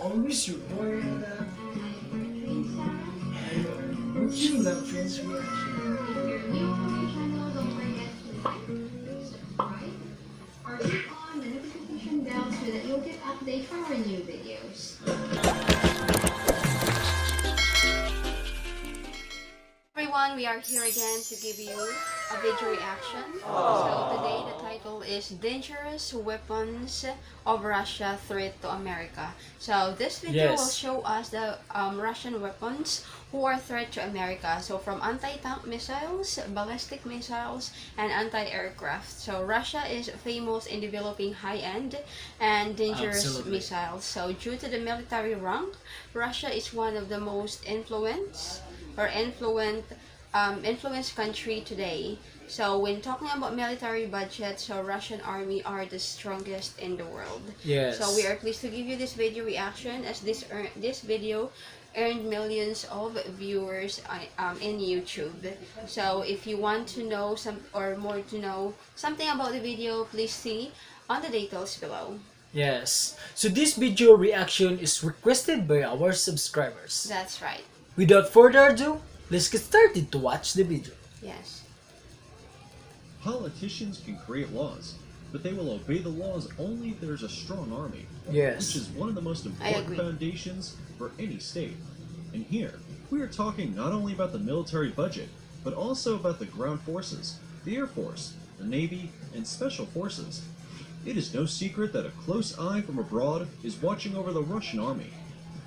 always your boy and you love Prince reaction. If you're new to my channel, don't forget to like, subscribe, or click on the notification bell so that you'll get updates for our new videos. Everyone, we are here again to give you a video reaction. So today the title is Dangerous Weapons of Russia Threat to America. So this video will show us the Russian weapons who are threat to America. So from anti-tank missiles, ballistic missiles, and anti-aircraft. So Russia is famous in developing high-end and dangerous missiles. So due to the military rank, Russia is one of the most influenced country today. So when talking about military budget, so Russian army are the strongest in the world. Yes. So we are pleased to give you this video reaction as this video earned millions of viewers in YouTube. So if you want to know something about the video, please see on the details below. Yes. So this video reaction is requested by our subscribers. That's right. Without further ado, let's get started to watch the video. Yes. Politicians can create laws, but they will obey the laws only if there's a strong army. Yes. Which is one of the most important foundations for any state. And here, we are talking not only about the military budget, but also about the ground forces, the Air Force, the Navy, and Special Forces. It is no secret that a close eye from abroad is watching over the Russian army.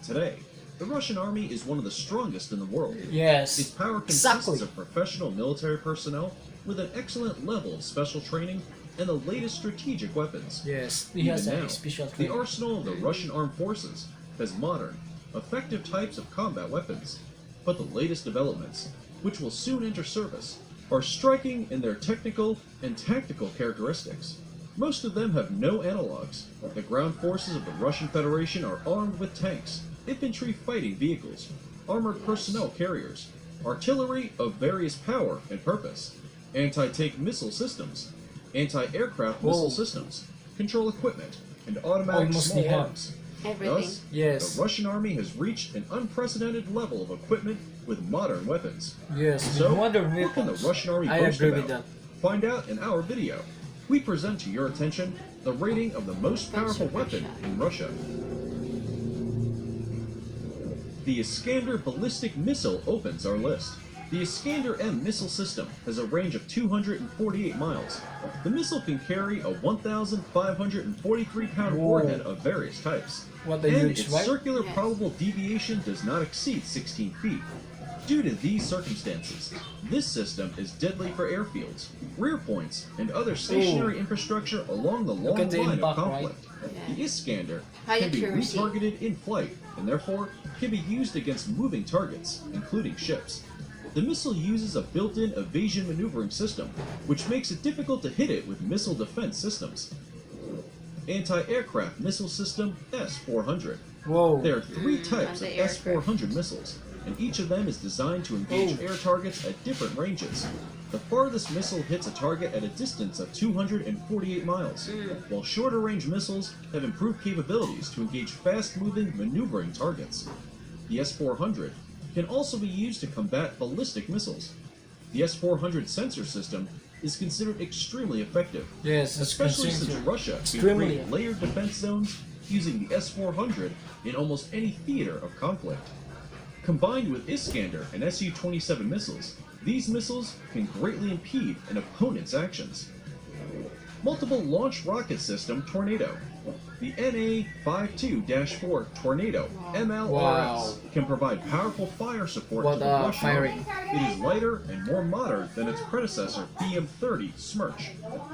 Today, the Russian army is one of the strongest in the world. Yes. Its power consists of professional military personnel with an excellent level of special training and the latest strategic weapons. Yes, he Even has now, a special the training. arsenal of the Russian armed forces has modern, effective types of combat weapons. But the latest developments, which will soon enter service, are striking in their technical and tactical characteristics. Most of them have no analogs. The ground forces of the Russian Federation are armed with tanks, infantry fighting vehicles, armored personnel carriers, artillery of various power and purpose, anti-tank missile systems, anti-aircraft missile systems, control equipment, and automatic small arms. Thus, the Russian army has reached an unprecedented level of equipment with modern weapons. Yes, So, modern what can the weapons. Russian army I boast agree with about? that. Find out in our video. We present to your attention the rating of the most powerful weapon in Russia. The Iskander ballistic missile opens our list. The Iskander-M missile system has a range of 248 miles. The missile can carry a 1,543-pound warhead of various types. And its circular probable deviation does not exceed 16 feet. Due to these circumstances, this system is deadly for airfields, rear points, and other stationary infrastructure along the long line of conflict. The Iskander can be retargeted in flight, and therefore can be used against moving targets, including ships. The missile uses a built-in evasion maneuvering system, which makes it difficult to hit it with missile defense systems. Anti-aircraft missile system S-400. There are three types of S-400 missiles, and each of them is designed to engage air targets at different ranges. The farthest missile hits a target at a distance of 248 miles, while shorter-range missiles have improved capabilities to engage fast-moving, maneuvering targets. The S-400 can also be used to combat ballistic missiles. The S-400 sensor system is considered extremely effective, especially since Russia can create layered defense zones using the S-400 in almost any theater of conflict. Combined with Iskander and Su-27 missiles, these missiles can greatly impede an opponent's actions. Multiple Launch Rocket System Tornado. The NA-52-4 Tornado MLRS can provide powerful fire support to the Russian army. It is lighter and more modern than its predecessor BM-30 Smerch.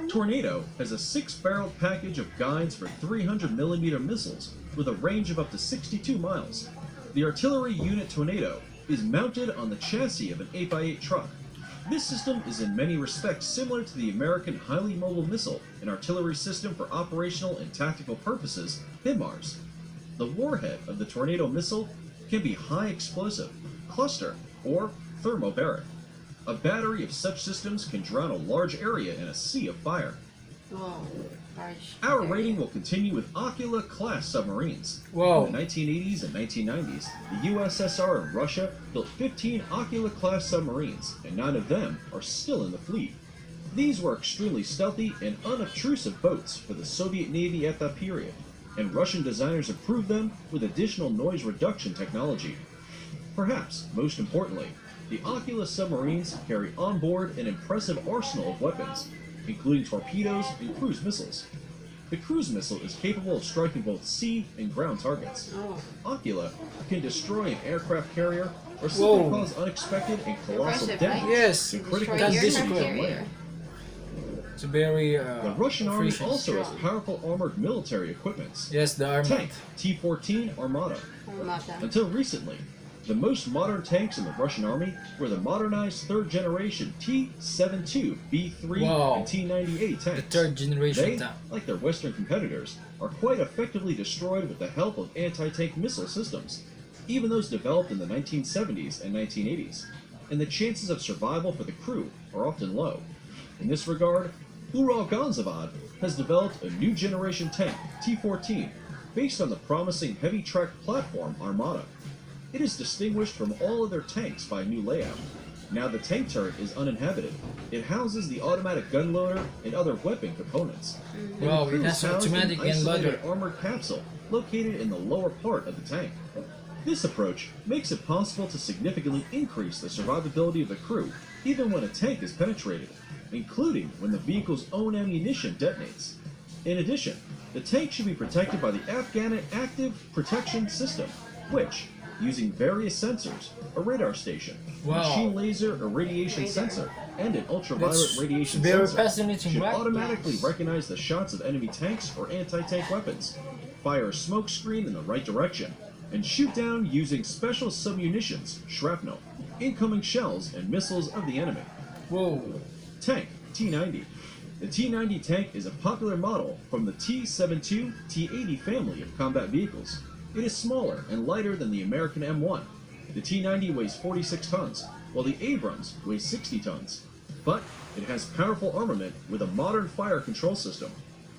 Tornado has a 6-barreled package of guides for 300mm missiles with a range of up to 62 miles. The artillery unit Tornado is mounted on the chassis of an 8x8 truck. This system is in many respects similar to the American Highly Mobile Missile and Artillery System for Operational and Tactical Purposes, HIMARS. The warhead of the Tornado missile can be high explosive, cluster, or thermobaric. A battery of such systems can drown a large area in a sea of fire. Large Our carrier. rating will continue with Aquila-class submarines. Wow. In the 1980s and 1990s, the USSR and Russia built 15 Aquila-class submarines, and 9 of them are still in the fleet. These were extremely stealthy and unobtrusive boats for the Soviet Navy at that period, and Russian designers improved them with additional noise reduction technology. Perhaps most importantly, the Aquila submarines carry on board an impressive arsenal of weapons, including torpedoes and cruise missiles. The cruise missile is capable of striking both sea and ground targets. Oh. Aquila can destroy an aircraft carrier or simply Whoa. cause unexpected and colossal Impressive, damage right? Yes. to Destroy critical Can the this systems quick. on land. It's very The Russian army efficient. also has powerful armored military equipments. Yes, the armor. Tank T-14 Armata. Armata. Until recently, the most modern tanks in the Russian army were the modernized third-generation T-72B3 Wow. and T-98 tanks. The third generation They, tank. like their Western competitors, are quite effectively destroyed with the help of anti-tank missile systems, even those developed in the 1970s and 1980s, and the chances of survival for the crew are often low. In this regard, Ural-Ganzavad has developed a new generation tank, T-14, based on the promising heavy-track platform Armata. It is distinguished from all other tanks by a new layout. Now the tank turret is uninhabited. It houses the automatic gun loader and other weapon components. And Wow, the crew it is has housed in automatic an gun isolated loader. armored capsule located in the lower part of the tank. This approach makes it possible to significantly increase the survivability of the crew, even when a tank is penetrated, including when the vehicle's own ammunition detonates. In addition, the tank should be protected by the Afghan Active Protection System, which, using various sensors, a radar station, Wow. machine laser irradiation Radar. sensor, and an ultraviolet That's radiation very sensor, fascinating, should right? automatically Yes. recognize the shots of enemy tanks or anti-tank weapons, fire a smoke screen in the right direction, and shoot down using special submunitions, shrapnel, incoming shells, and missiles of the enemy. Whoa. Tank T-90. The T-90 tank is a popular model from the T-72, T-80 family of combat vehicles. It is smaller and lighter than the American M1. The T-90 weighs 46 tons, while the Abrams weighs 60 tons. But it has powerful armament with a modern fire control system,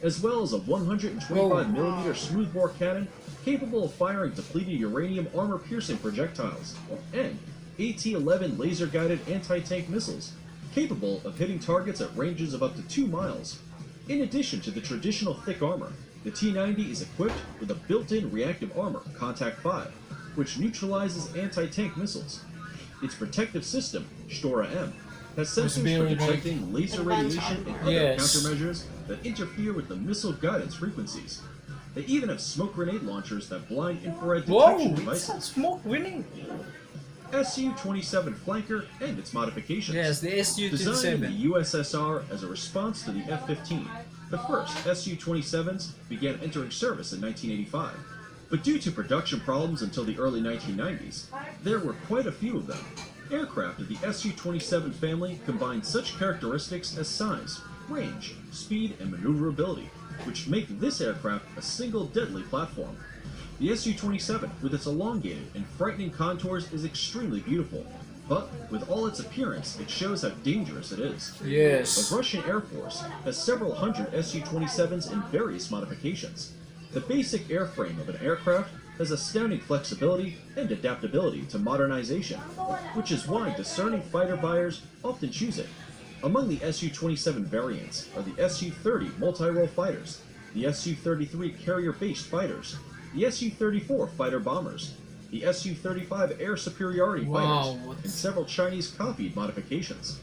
as well as a 125mm smoothbore cannon capable of firing depleted uranium armor-piercing projectiles, and AT-11 laser-guided anti-tank missiles, capable of hitting targets at ranges of up to 2 miles. In addition to the traditional thick armor, the T-90 is equipped with a built-in reactive armor, Contact 5, which neutralizes anti-tank missiles. Its protective system, Stora-M, has sensors for very detecting laser advanced radiation and armor. other Yes. countermeasures that interfere with the missile guidance frequencies. They even have smoke grenade launchers that blind infrared detection Whoa, devices. it's smoke winning. Su-27 flanker and its modifications. Yes, the Designed in the SU-27. USSR as a response to the F-15, the first Su-27s began entering service in 1985. But due to production problems until the early 1990s, there were quite a few of them. Aircraft of the Su-27 family combine such characteristics as size, range, speed, and maneuverability, which make this aircraft a single deadly platform. The Su-27, with its elongated and frightening contours, is extremely beautiful, but with all its appearance, it shows how dangerous it is. Yes. The Russian Air Force has several hundred Su-27s in various modifications. The basic airframe of an aircraft has astounding flexibility and adaptability to modernization, which is why discerning fighter buyers often choose it. Among the Su-27 variants are the Su-30 multi-role fighters, the Su-33 carrier-based fighters, the Su-34 fighter bombers, the Su-35 air superiority Wow, fighters, what's- and several Chinese-copied modifications.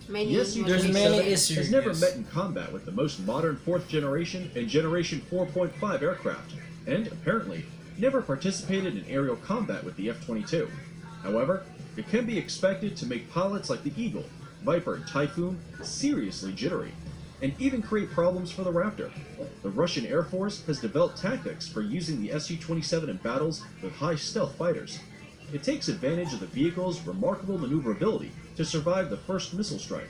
Many The There's Su-27 many has issues, never yes. met in combat with the most modern 4th generation and generation 4.5 aircraft, and apparently never participated in aerial combat with the F-22. However, it can be expected to make pilots like the Eagle, Viper, and Typhoon seriously jittery, and even create problems for the Raptor. The Russian Air Force has developed tactics for using the Su-27 in battles with high stealth fighters. It takes advantage of the vehicle's remarkable maneuverability to survive the first missile strike.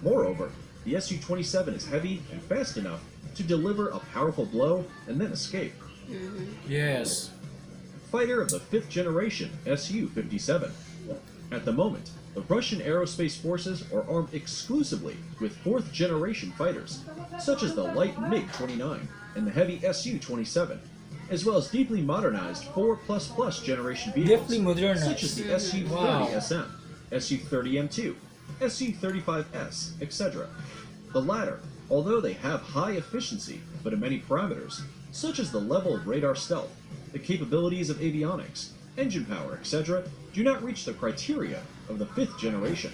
Moreover, the Su-27 is heavy and fast enough to deliver a powerful blow and then escape. Yes. Fighter of the 5th generation Su-57. At the moment, the Russian aerospace forces are armed exclusively with fourth-generation fighters, such as the light MiG-29 and the heavy Su-27, as well as deeply modernized 4++ generation vehicles, Deeply modernized. such as the Su-30SM, Su-30M2, Su-35S, etc. The latter, although they have high efficiency, but in many parameters, such as the level of radar stealth, the capabilities of avionics, engine power, etc., do not reach the criteria of the 5th generation.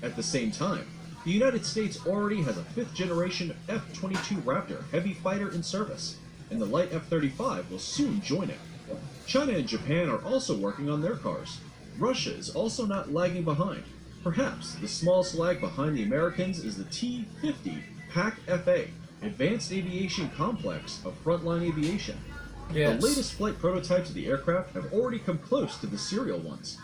At the same time, the United States already has a 5th generation F-22 Raptor heavy fighter in service, and the light F-35 will soon join it. China and Japan are also working on their cars. Russia is also not lagging behind. Perhaps the smallest lag behind the Americans is the T-50 PAC-FA, Advanced Aviation Complex of Frontline Aviation. Yes. The latest flight prototypes of the aircraft have already come close to the serial ones.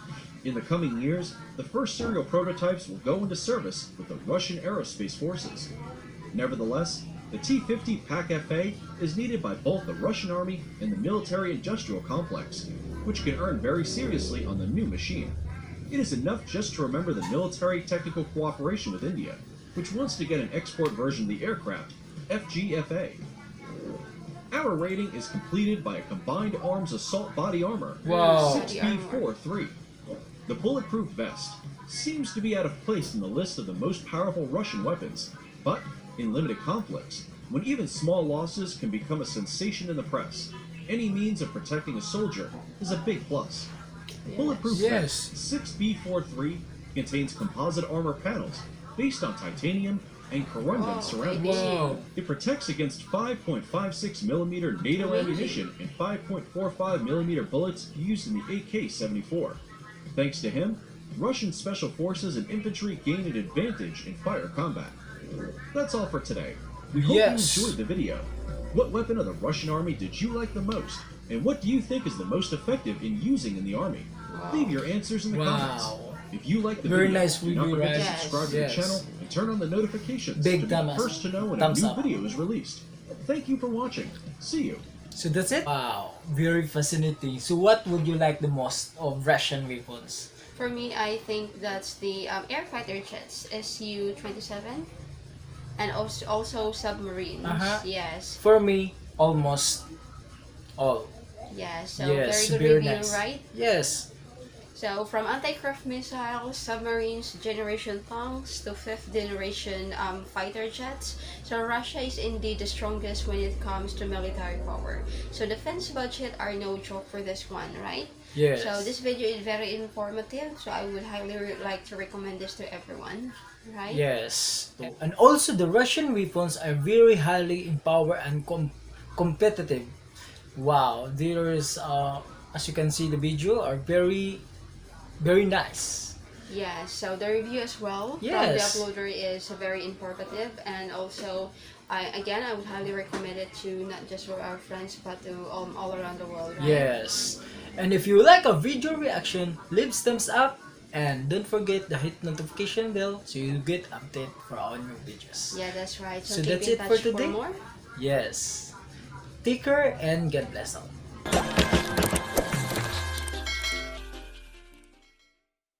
In the coming years, the first serial prototypes will go into service with the Russian aerospace forces. Nevertheless, the T-50 PAC-FA is needed by both the Russian Army and the military-industrial complex, which can earn very seriously on the new machine. It is enough just to remember the military technical cooperation with India, which wants to get an export version of the aircraft, FGFA. Our rating is completed by a combined arms assault body armor, Wow. 6B43. The bulletproof vest seems to be out of place in the list of the most powerful Russian weapons, but in limited conflicts, when even small losses can become a sensation in the press, any means of protecting a soldier is a big plus. Bulletproof Yes. vest 6B43 contains composite armor panels based on titanium and corundum ceramics. Wow. It protects against 5.56mm NATO ammunition and 5.45mm bullets used in the AK-74. Thanks to him, Russian special forces and infantry gain an advantage in fire combat. That's all for today. We hope Yes. you enjoyed the video. What weapon of the Russian army did you like the most? And what do you think is the most effective in using in the army? Leave your answers in the comments. Wow. If you like the Very video, nice do not review, forget to right? subscribe to Yes. the channel and turn on the notifications Big to be thumbs the first to know when a thumbs new up. video is released. Thank you for watching. See you. So that's it? Wow. Very fascinating. So what would you like the most of Russian weapons? For me, I think that's the air fighter jets, Su-27, and also submarines. Uh-huh. Yes, For me, almost all. yes. So Yes, very good very review, nice. right? Yes. So from anti-craft missiles, submarines, generation tanks to 5th generation fighter jets. So Russia is indeed the strongest when it comes to military power. So defense budget are no joke for this one, right? Yes. So this video is very informative. So I would highly like to recommend this to everyone, right? Yes. And also the Russian weapons are very highly empowered and competitive. Wow. There's as you can see the video are very nice. Yeah, so the review as well Yes. from the uploader is very informative, and also I would highly recommend it to not just for our friends but to all around the world, right? Yes. And if you like a video reaction, leave thumbs up and don't forget to hit notification bell so you get update for our new videos. Yeah, that's right. So So, keep that's in it for touch today. more. Yes. Take care and God bless all.